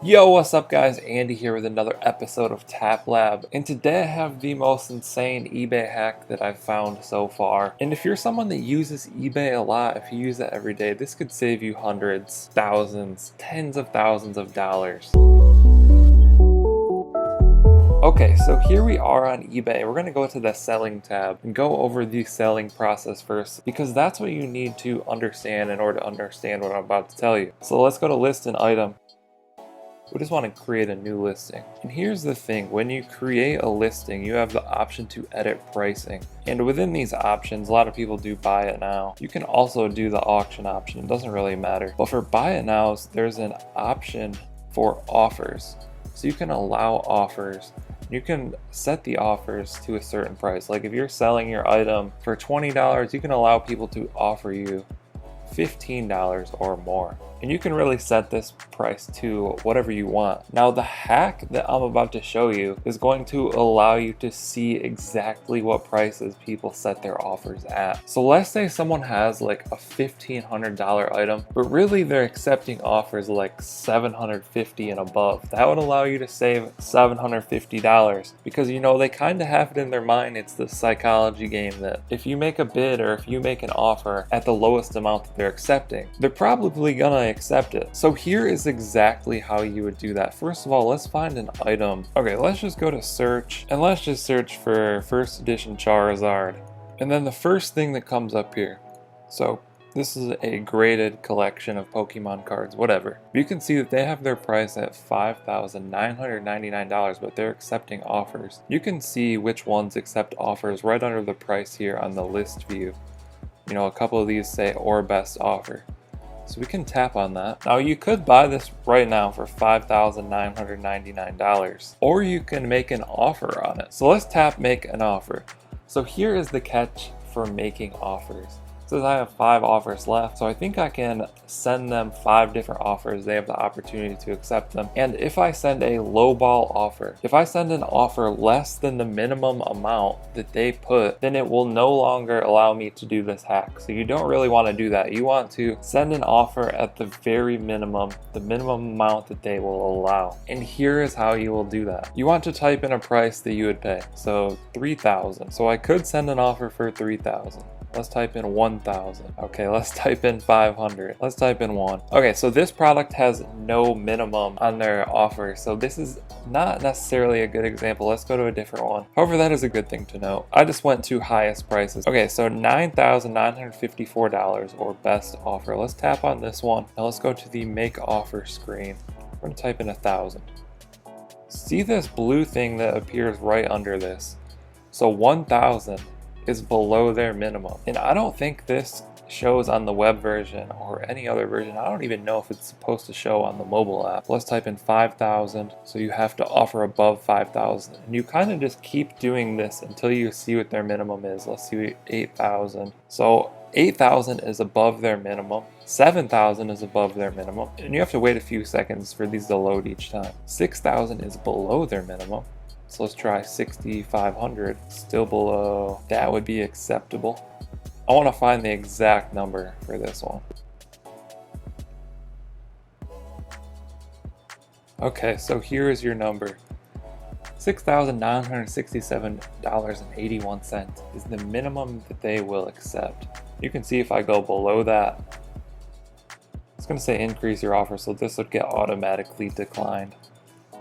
Yo, what's up guys? Andy here with another episode of Tap Lab, and today I have the most insane eBay hack that I've found so far. And if you're someone that uses eBay a lot, if you use it every day, this could save you hundreds, thousands, tens of thousands of dollars. Okay, so here we are on eBay. We're going to go to the selling tab and go over the selling process first, because that's what you need to understand in order to understand what I'm about to tell you. So let's go to list an item. We just want to create a new listing. And here's the thing, when you create a listing, you have the option to edit pricing. And within these options, a lot of people do buy it now. You can also do the auction option, it doesn't really matter. But for buy it nows, there's an option for offers. So you can allow offers. You can set the offers to a certain price. Like if you're selling your item for $20, you can allow people to offer you $15 or more. And you can really set this price to whatever you want. Now the hack that I'm about to show you is going to allow you to see exactly what prices people set their offers at. So let's say someone has like a $1,500 item, but really they're accepting offers like $750 and above. That would allow you to save $750 because they kind of have it in their mind. It's the psychology game that if you make a bid or if you make an offer at the lowest amount that they're accepting, they're probably gonna accept it. So here is exactly how you would do that. First of all, let's find an item. Okay, let's just go to search and let's just search for first edition Charizard. And then the first thing that comes up here. So this is a graded collection of Pokemon cards, whatever. You can see that they have their price at $5,999, but they're accepting offers. You can see which ones accept offers right under the price here on the list view. A couple of these say or best offer. So we can tap on that. Now you could buy this right now for $5,999, or you can make an offer on it. So let's tap make an offer. So here is the catch for making offers. It says I have 5 offers left, so I think I can send them 5 different offers. They have the opportunity to accept them. And if I send a lowball offer, if I send an offer less than the minimum amount that they put, then it will no longer allow me to do this hack. So you don't really want to do that. You want to send an offer at the very minimum, the minimum amount that they will allow. And here is how you will do that. You want to type in a price that you would pay. So $3,000. So I could send an offer for $3,000. Let's type in 1,000. Okay, let's type in 500. Let's type in 1. Okay, so this product has no minimum on their offer. So this is not necessarily a good example. Let's go to a different one. However, that is a good thing to know. I just went to highest prices. Okay, so $9,954 or best offer. Let's tap on this one. Now let's go to the make offer screen. We're gonna type in 1,000. See this blue thing that appears right under this? So 1,000 is below their minimum. And I don't think this shows on the web version or any other version. I don't even know if it's supposed to show on the mobile app. Let's type in 5,000. So you have to offer above 5,000. And you kind of just keep doing this until you see what their minimum is. Let's see, 8,000. So 8,000 is above their minimum. 7,000 is above their minimum. And you have to wait a few seconds for these to load each time. 6,000 is below their minimum. So let's try 6,500, still below. That would be acceptable. I want to find the exact number for this one. Okay, so here is your number. $6,967.81 is the minimum that they will accept. You can see if I go below that, it's going to say increase your offer, so this would get automatically declined.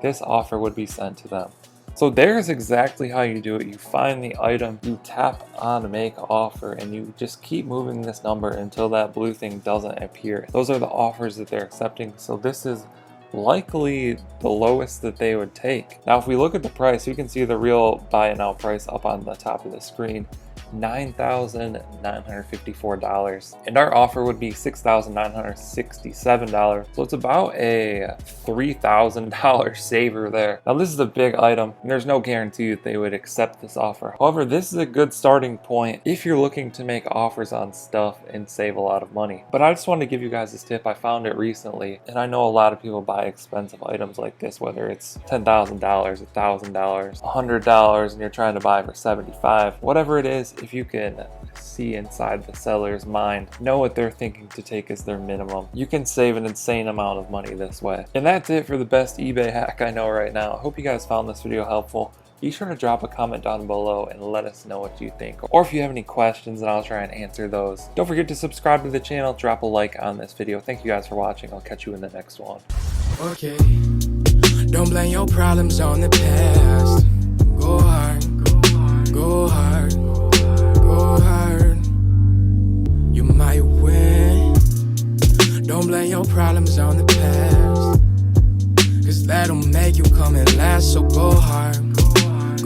This offer would be sent to them. So there's exactly how you do it. You find the item, you tap on make offer, and you just keep moving this number until that blue thing doesn't appear. Those are the offers that they're accepting. So this is likely the lowest that they would take. Now, if we look at the price, you can see the real buy it now price up on the top of the screen. $9,954, and our offer would be $6,967, so it's about a $3,000 saver there. Now this is a big item and there's no guarantee that they would accept this offer. However, this is a good starting point if you're looking to make offers on stuff and save a lot of money. But I just wanted to give you guys this tip. I found it recently, and I know a lot of people buy expensive items like this, whether it's $10,000, $1,000, $100, and you're trying to buy for $75, whatever it is. If you can see inside the seller's mind, know what they're thinking to take as their minimum. You can save an insane amount of money this way. And that's it for the best eBay hack I know right now. I hope you guys found this video helpful. Be sure to drop a comment down below and let us know what you think. Or if you have any questions, and I'll try and answer those. Don't forget to subscribe to the channel, drop a like on this video. Thank you guys for watching. I'll catch you in the next one. Okay, don't blame your problems on the past. Go hard, go hard, go hard. You might win. Don't blame your problems on the past, 'cause that'll make you come and last. So go hard.